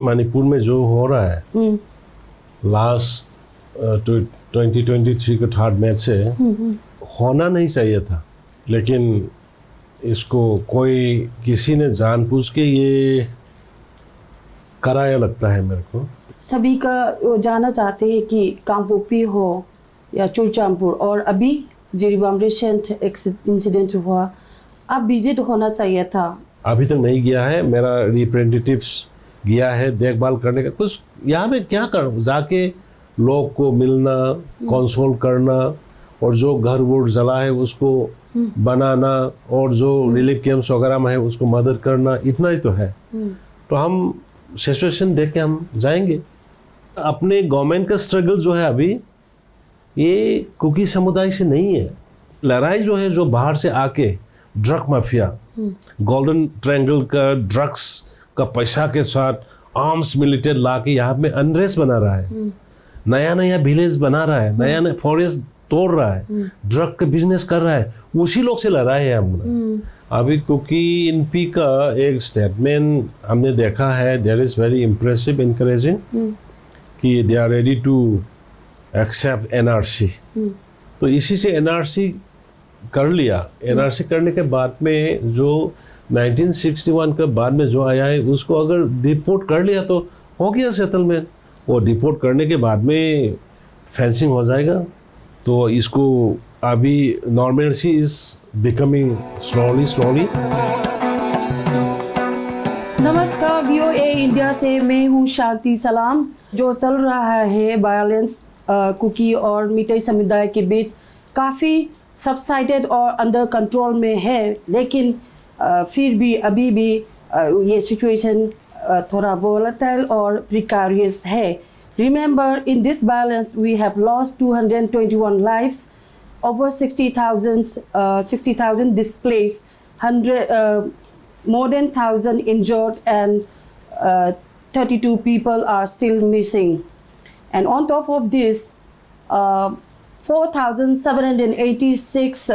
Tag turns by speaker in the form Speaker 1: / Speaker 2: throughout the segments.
Speaker 1: मणिपुर में जो हो रहा है लास्ट 2023 के थर्ड मैच से होना नहीं चाहिए था, लेकिन इसको कोई किसी ने जानबूझ के ये कराया लगता है मेरे को।
Speaker 2: सभी का जानना चाहते हैं कि कांगपोकपी हो या चुरचांदपुर, और अभी जिरीबाम रिसेंट इंसिडेंट हुआ, अब विजिट होना चाहिए था।
Speaker 1: अभी तक नहीं गया है, मेरा रिप्रेजेंटेटिव्स गया है देखभाल करने का। कुछ यहाँ पे क्या कर जाके लोग को मिलना, कंसोल करना, और जो घर वोट जला है उसको बनाना, और जो रिलीफ कैंप्स वगैरह में है उसको मदद करना, इतना ही तो है। तो हम सिचुएशन देख के हम जाएंगे। अपने गवर्नमेंट का स्ट्रगल जो है अभी ये कुकी समुदाय से नहीं है। लड़ाई जो है जो बाहर से आके ड्रग माफिया, गोल्डन ट्रायंगल का ड्रग्स का पैसा के साथ आर्म्स मिलिटेड ला के यहाँ पे अनरेस्ट बना रहा है, नया नया विलेज बना रहा है, नया नया फॉरेस्ट तोड़ रहा है, ड्रग का बिजनेस कर रहा है। उसी लोग से लड़ाई है हमने। अभी क्योंकि इनपी का एक स्टेटमेंट हमने देखा है, that is very impressive, encouraging, कि they are ready to accept NRC. तो इसी से एनआरसी कर लिया। एनआरसी करने के बाद में जो 1961 के बाद में जो आया है उसको अगर डिपोर्ट कर लिया तो हो गया सेटलमेंट। वो डिपोर्ट करने के बाद में फेंसिंग हो जाएगा। तो इसको अभी नॉर्मलसी इज बिकमिंग स्लोली।
Speaker 2: नमस्कार, VOA इंडिया से मैं हूँ शांति सलाम। जो चल रहा है वायलेंस कुकी और मीतेई समुदाय के बीच काफ़ी सबसाइडेड और अंडर कंट्रोल में है, लेकिन फिर भी अभी भी ये सिचुएशन थोड़ा वोलेटाइल और प्रिकारियस है। Remember, in this violence, we have lost 221 lives, over 60,000 displaced, more than 1,000 injured, and 32 people are still missing. And on top of this, 4,786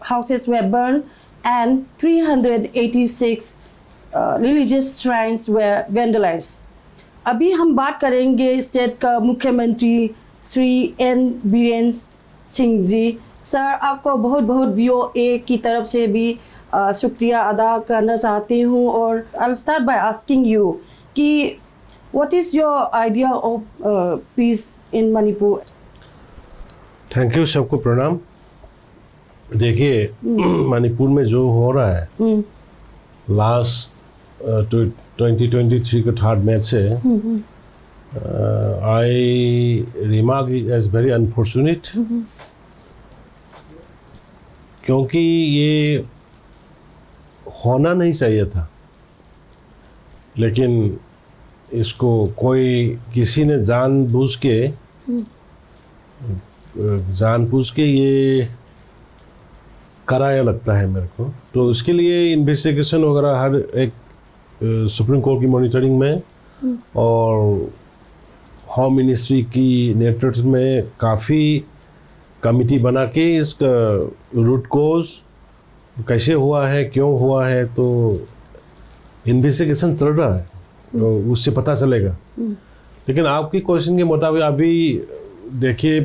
Speaker 2: houses were burned, and 386 religious shrines were vandalized. अभी हम बात करेंगे state का मुख्यमंत्री Shri N Biren Singh ji. Sir, आपको बहुत बहुत VOA की तरफ से भी शुक्रिया अदा करना चाहती हूँ, और I'll start by asking you कि what is your idea of peace in Manipur?
Speaker 1: Thank you, सबको प्रणाम। देखिए, मणिपुर में जो हो रहा है लास्ट 2023 के थर्ड मैच से आई रिमार्क एज वेरी अनफॉर्चुनेट, क्योंकि ये होना नहीं चाहिए था, लेकिन इसको कोई किसी ने जानबूझ के ये कराया लगता है मेरे को। तो उसके लिए इन्वेस्टिगेशन वगैरह हर एक सुप्रीम कोर्ट की मॉनिटरिंग में और होम मिनिस्ट्री की नेतृत्व में काफ़ी कमिटी बना के इसका रूट कोज कैसे हुआ है, क्यों हुआ है, तो इन्वेस्टिगेशन चल रहा है, तो उससे पता चलेगा। लेकिन आपकी क्वेश्चन के मुताबिक अभी देखिए,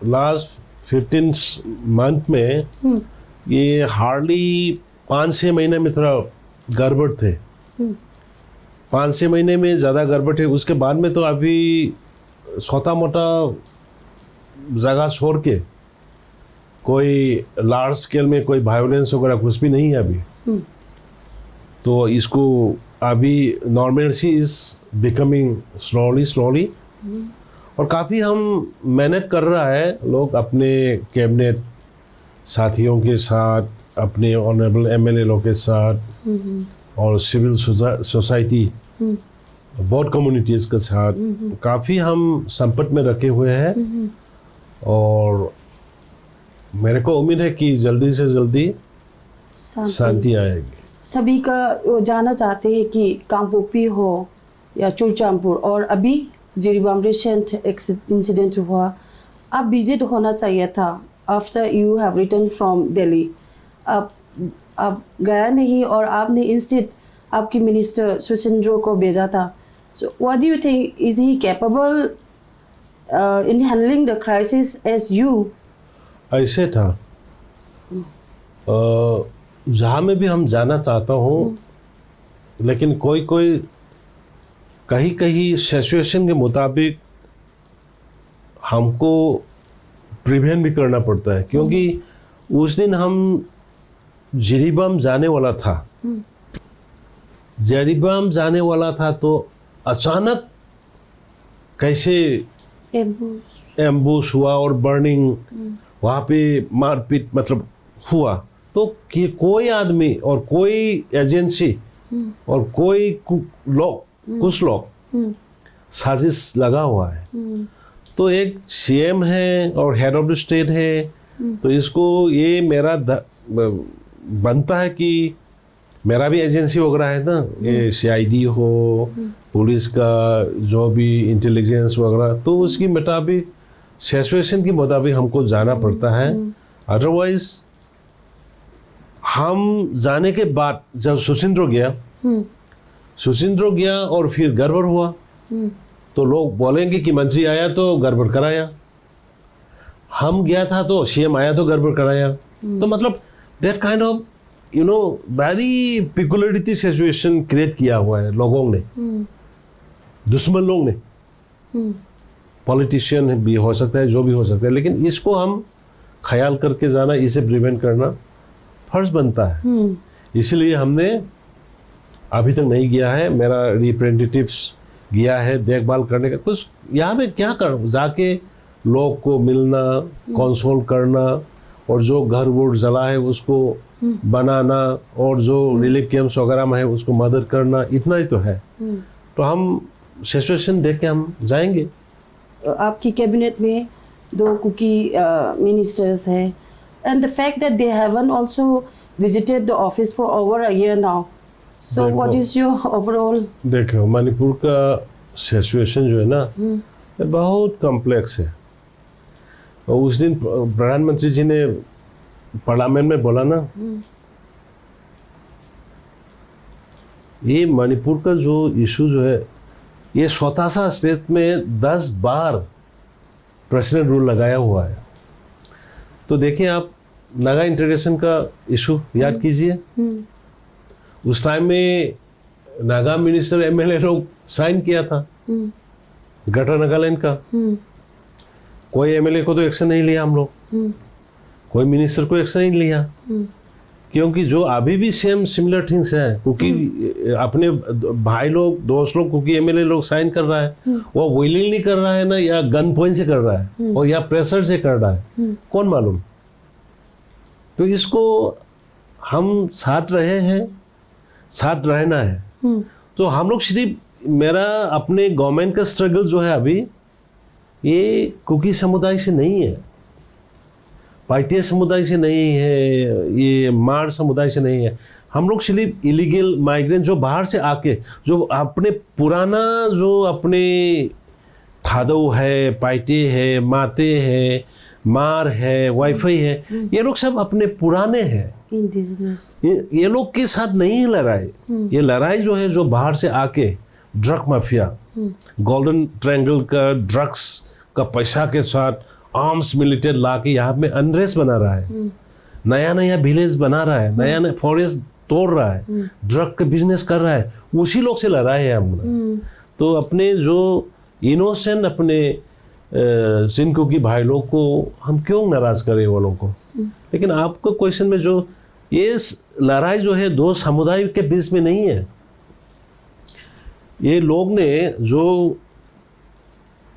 Speaker 1: लास्ट 15 मंथ में ये हार्डली 5-6 महीने में थोड़ा गड़बड़ थे, 5-6 महीने में ज़्यादा गड़बड़ थे। उसके बाद में तो अभी छोटा मोटा जगह छोड़ के कोई लार्ज स्केल में कोई वायलेंस वगैरह कुछ भी नहीं है अभी। तो इसको अभी नॉर्मलसी इज बिकमिंग स्लोली, और काफ़ी हम मेहनत कर रहा है लोग अपने कैबिनेट साथियों के साथ, अपने ऑनरेबल MLA लोग के साथ, और सिविल सोसाइटी बोर्ड कम्युनिटीज़ के साथ काफ़ी हम संपर्क में रखे हुए हैं। और मेरे को उम्मीद है कि जल्दी से जल्दी शांति आएगी।
Speaker 2: सभी का जानना चाहते हैं कि कांगपोकपी हो या चुरचांदपुर, और अभी जिरीबाम रिसेंट इंसिडेंट हुआ, अब विजिट होना चाहिए था after you have return from Delhi. अब गया नहीं, और आपने इंस्टेड आपकी मिनिस्टर सुशींद्रो को भेजा था। So, what do you think? Is he capable in handling the crisis as you?
Speaker 1: ऐसे था जहाँ में भी हम जाना चाहता हूँ, लेकिन कोई कहीं कहीं सिचुएशन के मुताबिक हमको प्रिवेंट भी करना पड़ता है, क्योंकि उस दिन हम जिरीबाम जाने वाला था। जिरीबाम जाने वाला था तो अचानक कैसे एम्बुश हुआ और बर्निंग, वहाँ पे मारपीट मतलब हुआ। तो कि कोई आदमी और कोई एजेंसी और कोई कुछ लोग साजिश लगा हुआ है। तो एक सीएम है और हेड ऑफ द स्टेट है, तो इसको ये मेरा बनता है कि मेरा भी एजेंसी वगैरह है ना, ये सीआईडी हो, पुलिस का जो भी इंटेलिजेंस वगैरह, तो उसकी मुताबिक सिचुएशन के मुताबिक हमको जाना पड़ता है। अदरवाइज हम जाने के बाद जब सुशींद्र गया और फिर गड़बड़ हुआ, तो लोग बोलेंगे कि मंत्री आया तो गड़बड़ कराया, हम गया था तो सीएम आया तो गड़बड़ कराया। तो मतलब that kind of very peculiarity situation create किया हुआ है लोगों ने, दुश्मन लोग ने। पॉलिटिशियन भी हो सकता है, जो भी हो सकता है, लेकिन इसको हम ख्याल करके जाना, इसे प्रिवेंट करना फर्ज बनता है। इसलिए हमने अभी तक नहीं गया है, मेरा रिप्रेजेंटेटिव्स गया है देखभाल करने का। कुछ यहाँ पे क्या कर जाके लोग को मिलना, कंसोल करना, और जो घर वोट जला है उसको बनाना, और जो रिलीफ कैंप्स वगैरह में है उसको मदद करना, इतना ही तो है। तो हम सिचुएशन देख के हम जाएंगे।
Speaker 2: आपकी कैबिनेट में 2 कुकी मिनिस्टर्स हैं, and the fact that they haven't also visited the office for over a year now, so what is your overall?
Speaker 1: देखो, मणिपुर का सिचुएशन जो है ना, ये बहुत कॉम्प्लेक्स है। और उस दिन प्रधानमंत्री जी ने पार्लियामेंट में बोला ना, ये मणिपुर का जो इशू जो है, ये स्वतः सा स्टेट में 10 बार प्रेसिडेंट रूल लगाया हुआ है। तो देखिए, आप नागा इंटीग्रेशन का इशू याद कीजिए, उस टाइम में नागा मिनिस्टर एमएलए लोग साइन किया था ग्रेटर नागालैंड का। कोई एमएलए को तो एक्शन नहीं लिया हम लोग, कोई मिनिस्टर को एक्शन नहीं लिया, क्योंकि जो अभी भी सेम सिमिलर थिंग्स है, क्योंकि अपने भाई लोग, दोस्त लोग, क्योंकि एमएलए लोग साइन कर रहा है, वो विलिंगली कर रहा है ना, या गन पॉइंट से कर रहा है, और या प्रेशर से कर रहा है, कौन मालूम। तो इसको हम साथ रहे हैं, साथ रहना है। तो हम लोग सिर्फ, मेरा अपने गवर्नमेंट का स्ट्रगल जो है अभी, ये कुकी समुदाय से नहीं है, पाइटिया समुदाय से नहीं है, ये मार समुदाय से नहीं है। हम लोग सिर्फ इलीगल माइग्रेंट जो बाहर से आके, जो अपने पुराना, जो अपने थादो है, पाइटे है, माते है, मार है, वाईफाई है, ये लोग सब अपने पुराने हैं,
Speaker 2: इंडिजिनस।
Speaker 1: ये लोग के साथ नहीं है लड़ाई। ये लड़ाई जो है, जो बाहर से आके ड्रग माफिया, गोल्डन ट्रायंगल का ड्रग्स का पैसा के साथ आर्म्स मिलिटेड ला के यहाँ में अनरेस्ट बना रहा है, नया नया विलेज बना रहा है, नया नया फॉरेस्ट तोड़ रहा है, ड्रग का बिजनेस कर रहा है, उसी लोग से लड़ाई है हमने। तो अपने जो इनोसेंट अपने जिनको की भाई लोग को हम क्यों नाराज करें वो लोग को। लेकिन आपको क्वेश्चन में जो ये लड़ाई जो है 2 समुदाय के बीच में नहीं है, ये लोग ने जो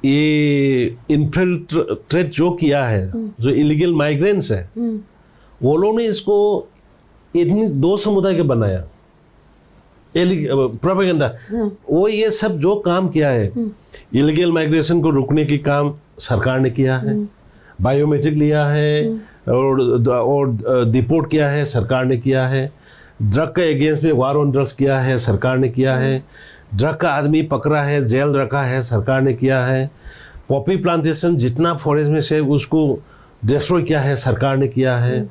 Speaker 1: ये इन्फिल्ट्रेट जो किया है, जो इलीगल माइग्रेंट्स है, वो लोग ने इसको इतनी 2 समुदाय के बनाया, प्रोपेगेंडा। वो ये सब जो काम किया है, इलीगल माइग्रेशन को रोकने की काम सरकार ने किया है, बायोमेट्रिक लिया है, और डिपोर्ट किया है सरकार ने किया है, ड्रग के अगेंस्ट में वार ऑन ड्रग्स किया है सरकार ने किया है, ड्रग का आदमी पकड़ा है, जेल रखा है सरकार ने किया है, पॉपी प्लांटेशन जितना फॉरेस्ट में से उसको डिस्ट्रॉय किया है सरकार ने किया है,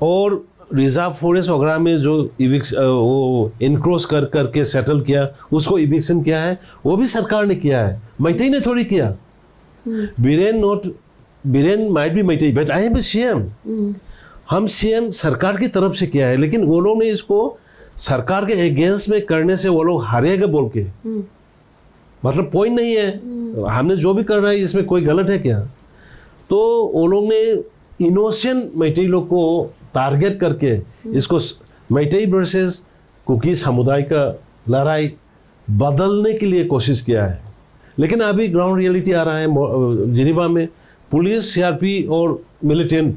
Speaker 1: और रिजर्व फॉरेस्ट वगैरह में जो वो इनक्रोच कर करके सेटल किया, उसको इविक्शन किया है, वो भी सरकार ने किया है, मैतेई ने थोड़ी किया। Biren might be Meitei but I am CM, हम सीएम सरकार की तरफ से किया है, लेकिन वो लोग ने इसको सरकार के अगेंस्ट में करने से वो लोग हारेगा बोल के, मतलब पॉइंट नहीं है, हमने जो भी कर रहा है इसमें कोई गलत है क्या? तो वो लोग ने इनोसेंट मैतेई लोग को टारगेट करके इसको मैतेई वर्सेस कुकी समुदाय का लड़ाई बदलने के लिए कोशिश किया है। लेकिन अभी ग्राउंड रियलिटी आ रहा है जिनेवा में, पुलिस, सीआरपी और मिलिटेंट,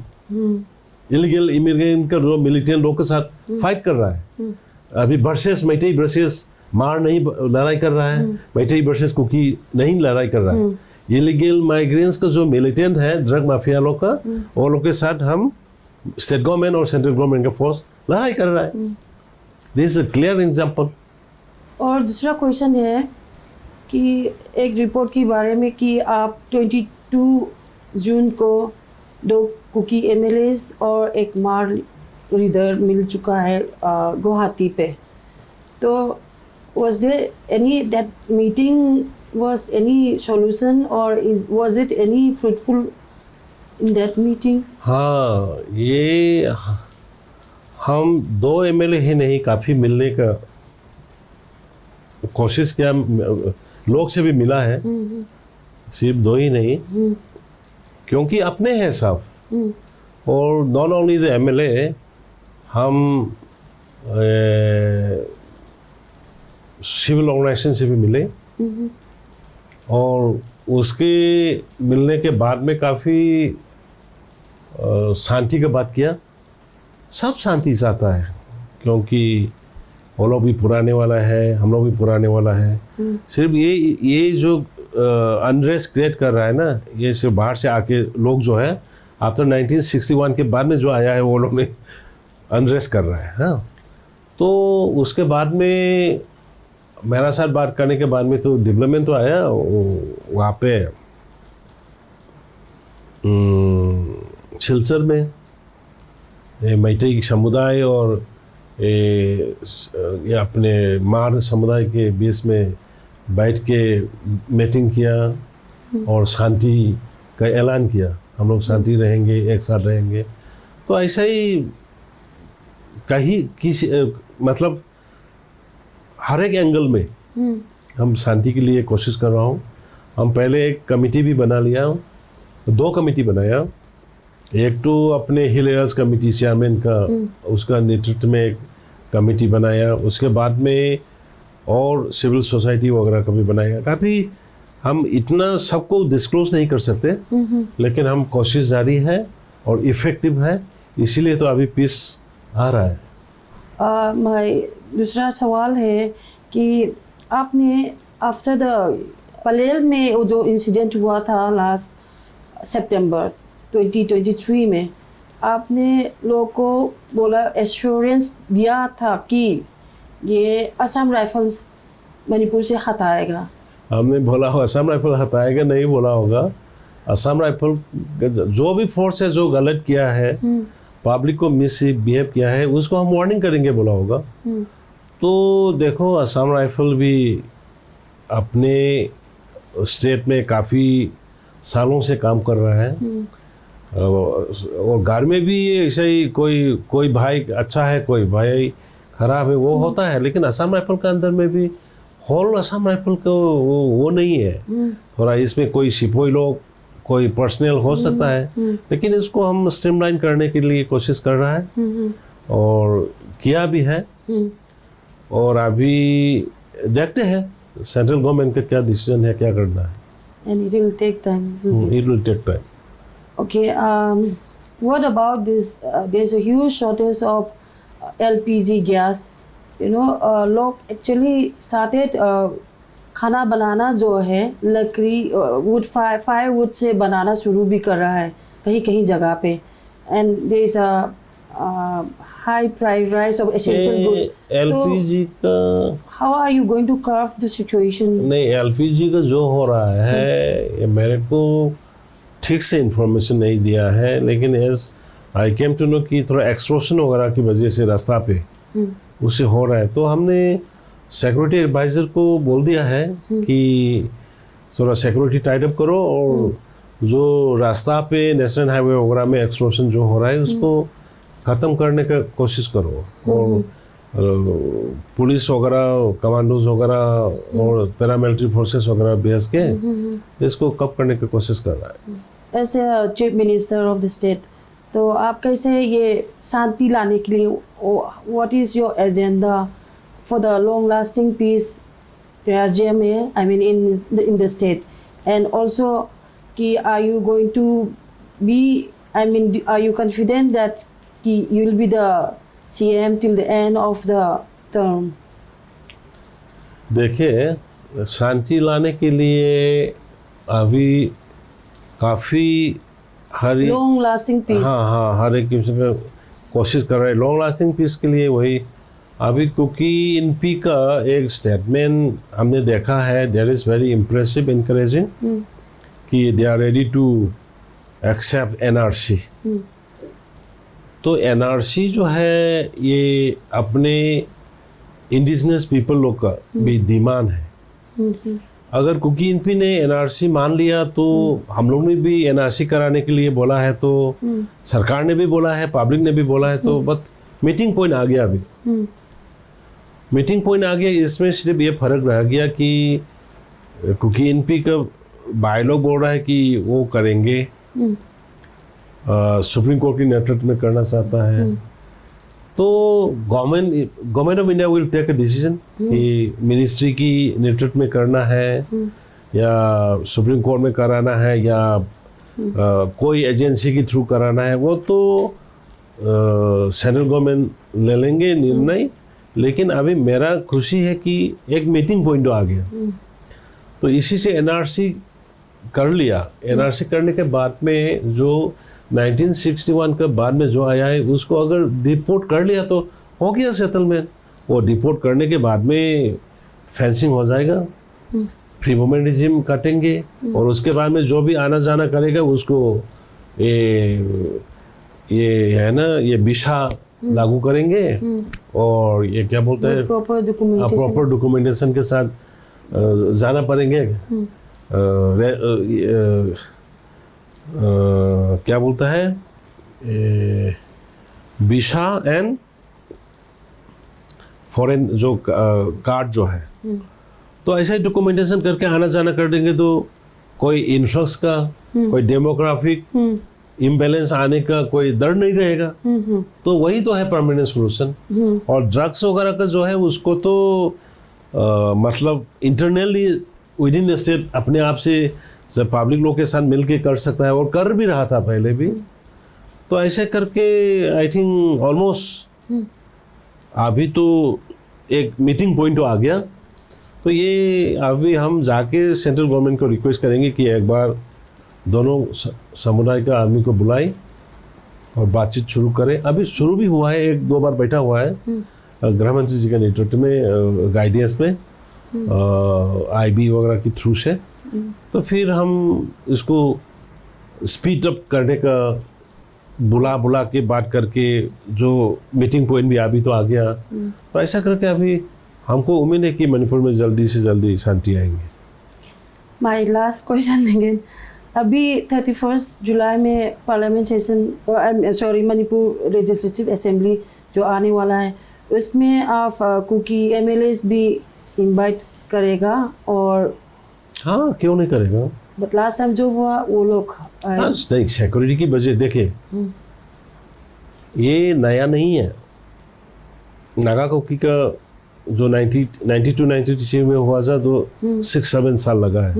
Speaker 1: इलीगल इमिग्रेंट का जो मिलिटेंट लोग के साथ फाइट कर रहा है। अभी वर्सेस मैतेई वर्सेस मार नहीं लड़ाई कर रहा है, मैतेई वर्सेस कुकी नहीं लड़ाई कर रहा है। इलीगल माइग्रेंट्स का जो मिलिटेंट है, ड्रग माफिया लोग का, वो लोग के साथ हम स्टेट गवर्नमेंट और सेंट्रल गवर्नमेंट का फोर्स लड़ाई कर रहा है। This is a clear example.
Speaker 2: और दूसरा क्वेश्चन है कि एक रिपोर्ट के बारे में कि आप 22 जून को 2 कुकी एमएलएस और एक मार लीडर मिल चुका है गुवाहाटी पे। तो was there any that meeting was any solution or was it any fruitful in that meeting?
Speaker 1: हाँ, ये हम 2 एमएलए ही नहीं, काफ़ी मिलने का कोशिश किया, लोग से भी मिला है, सिर्फ 2 ही नहीं, क्योंकि अपने हैं सब। और नॉट ओनली द एमएलए, हम सिविल ऑर्गेनाइजेशन से भी मिले, और उसके मिलने के बाद में काफ़ी शांति की बात किया। सब शांति चाहता है, क्योंकि वो लोग भी पुराने वाला है, हम लोग भी पुराने वाला है। सिर्फ ये जो अनरेस्ट क्रिएट कर रहा है ना, ये सिर्फ बाहर से आके लोग जो है आफ्टर 1961 के बाद में जो आया है, वो लोग ने अनरेस्ट कर रहा है। हाँ, तो उसके बाद में मेरा साथ बात करने के बाद में तो डेवलपमेंट तो आया वहाँ पे सिलचर में मैतेई समुदाय और ये अपने मार समुदाय के बीच में बैठ के मीटिंग किया और शांति का ऐलान किया, हम लोग शांति रहेंगे, एक साथ रहेंगे। तो ऐसा ही कहीं किसी मतलब हर एक एंगल में हम शांति के लिए कोशिश कर रहा हूँ। हम पहले एक कमेटी भी बना लिया, 2 कमेटी बनाया। एक तो अपने हिल एरियाज कमेटी चेयरमैन का, उसका नेतृत्व में एक कमेटी बनाया। उसके बाद में और सिविल सोसाइटी वगैरह का भी बनाया। काफ़ी हम इतना सबको डिस्क्लोज नहीं कर सकते, लेकिन हम कोशिश जारी है और इफेक्टिव है, इसीलिए तो अभी पीस आ रहा है।
Speaker 2: दूसरा सवाल है कि आपने आफ्टर द पलेल में वो जो इंसिडेंट हुआ था लास्ट सितंबर 2023 में, आपने लोगों को बोला, एश्योरेंस दिया था कि ये असम राइफल्स मणिपुर से हटाएगा।
Speaker 1: हमने बोला हो असम राइफल हटाएगा, नहीं बोला होगा। असम राइफल जो भी फोर्स है जो गलत किया है, पब्लिक को मिसबिहेव किया है, उसको हम वार्निंग करेंगे बोला होगा। तो देखो, असम राइफल भी अपने स्टेट में काफ़ी सालों से काम कर रहा है, और घर में भी ऐसा ही कोई भाई अच्छा है, कोई भाई खराब है, वो होता है। लेकिन असम राइफल के अंदर में भी होल असम राइफल को वो नहीं है। थोड़ा इसमें कोई सिपाही लोग, कोई पर्सनल हो सकता है, लेकिन इसको हम स्ट्रीमलाइन करने के लिए कोशिश कर रहा है और किया भी है। और अभी देखते हैं सेंट्रल गवर्नमेंट का क्या डिसीजन है, क्या करना है।
Speaker 2: And it will take time.
Speaker 1: It will take time.
Speaker 2: Okay. What about this? There's a huge shortage of LPG gas. You know, लोग actually started खाना बनाना जो है लकड़ी वुड फायरवुड से बनाना शुरू भी कर रहा है कहीं कहीं जगह पे। And there is a high price rise of essential goods.
Speaker 1: LPG का
Speaker 2: how are you going to curb the situation?
Speaker 1: नहीं, LPG का जो हो रहा है ये मेरे को ठीक से इंफॉर्मेशन नहीं दिया है, लेकिन as I came to know कि थोड़ा एक्सट्रॉशन वगैरह की वजह से रास्ता पे उससे हो रहा है। तो हमने सिक्योरिटी एडवाइज़र को बोल दिया है कि थोड़ा सिक्योरिटी टाइट अप करो और जो रास्ता पे नेशनल हाईवे वगैरह में एक्सट्रॉशन जो हो रहा है उसको ख़त्म करने का कोशिश करो। और पुलिस वगैरह, कमांडोज वगैरह और पैरामिलिट्री फोर्सेस वगैरह भेज के इसको कब करने की कोशिश कर रहा है।
Speaker 2: As a chief minister of the state, तो आप कैसे ये शांति लाने के लिए, what is your agenda for the long lasting peace राज्य में, I mean in the state, and also कि are you going to be, I mean are you confident that कि you will be the CM till the end of the term?
Speaker 1: देखिए, शांति लाने के लिए अभी काफ़ी
Speaker 2: लॉन्ग लास्टिंग पीस,
Speaker 1: हाँ हर एक किस्म का कोशिश कर रहे हैं लॉन्ग लास्टिंग पीस के लिए। वही अभी क्योंकि इनपी का एक स्टेटमेंट हमने देखा है, that is very impressive, encouraging, कि they are ready to accept NRC। तो NRC जो है ये अपने इंडिजिनस पीपल लोग का भी डिमांड है। अगर कुकी इनपी ने NRC मान लिया तो हम लोग ने भी NRC कराने के लिए बोला है, तो सरकार ने भी बोला है, पब्लिक ने भी बोला है, तो बस मीटिंग पॉइंट आ गया। अभी मीटिंग पॉइंट आ गया। इसमें सिर्फ ये फर्क रह गया कि कुकी इनपी का बायलॉग बोल रहा है कि वो करेंगे, सुप्रीम कोर्ट के नेतृत्व में करना चाहता है। तो government of India will take a decision कि मिनिस्ट्री की नेतृत्व में करना है या सुप्रीम कोर्ट में कराना है या कोई एजेंसी के थ्रू कराना है, वो तो सेंट्रल गवर्नमेंट ले लेंगे निर्णय। लेकिन अभी मेरा खुशी है कि एक मीटिंग पॉइंट आ गया, तो इसी से NRC कर लिया। NRC करने के बाद में जो 1961 के बाद में जो आया है उसको अगर डिपोर्ट कर लिया तो हो गया सेटलमेंट। वो डिपोर्ट करने के बाद में फेंसिंग हो जाएगा, फ्री मूवमेंट रिजिम काटेंगे और उसके बाद में जो भी आना जाना करेगा उसको ये है ना, ये विसा लागू करेंगे और ये क्या बोलते हैं, प्रॉपर डॉक्यूमेंटेशन के साथ जाना पड़ेंगे। क्या बोलता है, विसा एंड फॉरेन जो कार्ड जो है, तो ऐसा ही डॉक्यूमेंटेशन करके आना जाना कर देंगे तो कोई इन्फ्लक्स का, कोई डेमोग्राफिक इम्बैलेंस आने का कोई डर नहीं रहेगा। तो वही तो है परमानेंट सोल्यूशन। और ड्रग्स वगैरह का जो है उसको तो मतलब internally with in the state अपने आप से पब्लिक लोग के साथ मिलके कर सकता है और कर भी रहा था पहले भी। तो ऐसे करके आई थिंक ऑलमोस्ट अभी तो एक मीटिंग पॉइंट तो आ गया। तो ये अभी हम जाके सेंट्रल गवर्नमेंट को रिक्वेस्ट करेंगे कि एक बार दोनों समुदाय का आदमी को बुलाए और बातचीत शुरू करें। अभी शुरू भी हुआ है, 1-2 बार बैठा हुआ है गृह मंत्री जी के नेतृत्व में, गाइडेंस में, IB वगैरह के थ्रू से। तो फिर हम इसको स्पीड अप करने का बुला के बात करके जो मीटिंग पॉइंट भी अभी तो आ गया। तो ऐसा करके अभी हमको उम्मीद है कि मणिपुर में जल्दी से जल्दी शांति आएंगे।
Speaker 2: माय लास्ट क्वेश्चन अगेन, अभी 31 जुलाई में parliament session, Manipur legislative assembly जो आने वाला है, उसमें आप कुकी MLAs भी इनवाइट करेगा? और
Speaker 1: हाँ, क्यों नहीं करेगा।
Speaker 2: बट लास्ट टाइम जो हुआ वो लोग
Speaker 1: नहीं, सिक्योरिटी की वजह देखिए, ये नया नहीं है। नागा कुकी का जो 92-93 में हुआ था तो 6-7 साल लगा है।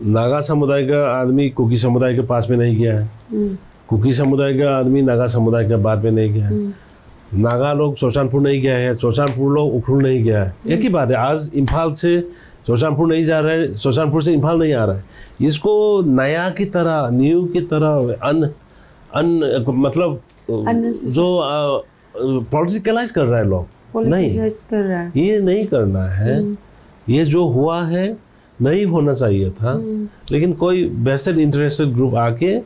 Speaker 1: नागा समुदाय का आदमी कुकी समुदाय के पास में नहीं गया है, कुकी समुदाय का आदमी नागा समुदाय के बाद में नहीं गया है, नागा लोग चौचानपुर नहीं गया है, चौचानपुर लोग उखरुल नहीं गया है। एक ही बात है, आज इम्फाल से चौचानपुर नहीं जा रहा है, चौचानपुर से इम्फाल नहीं आ रहा है। इसको नया की तरह, न्यू की तरह मतलब जो पॉलिटिकलाइज कर रहा है लोग, नहीं
Speaker 2: कर रहा है,
Speaker 1: ये नहीं करना है। ये जो हुआ है नहीं होना चाहिए था, लेकिन कोई वेस्टेड इंटरेस्टेड ग्रुप आके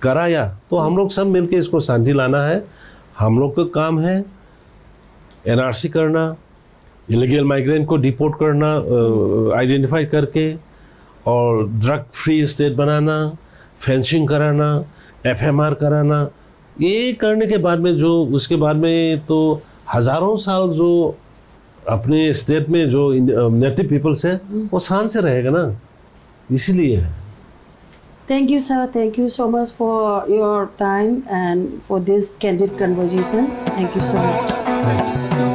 Speaker 1: कराया तो हम लोग सब मिलके इसको शांति लाना है। हम लोग का काम है एनआरसी करना, इलीगल माइग्रेंट को डिपोर्ट करना, आइडेंटिफाई करके, और ड्रग फ्री स्टेट बनाना, फेंसिंग कराना, एफएमआर कराना। ये करने के बाद में जो उसके बाद में तो हजारों साल जो अपने स्टेट में जो नेटिव पीपल्स है वो शान से रहेगा ना, इसीलिए।
Speaker 2: Thank you, sir. Thank you so much for your time and for this candid conversation. Thank you so much.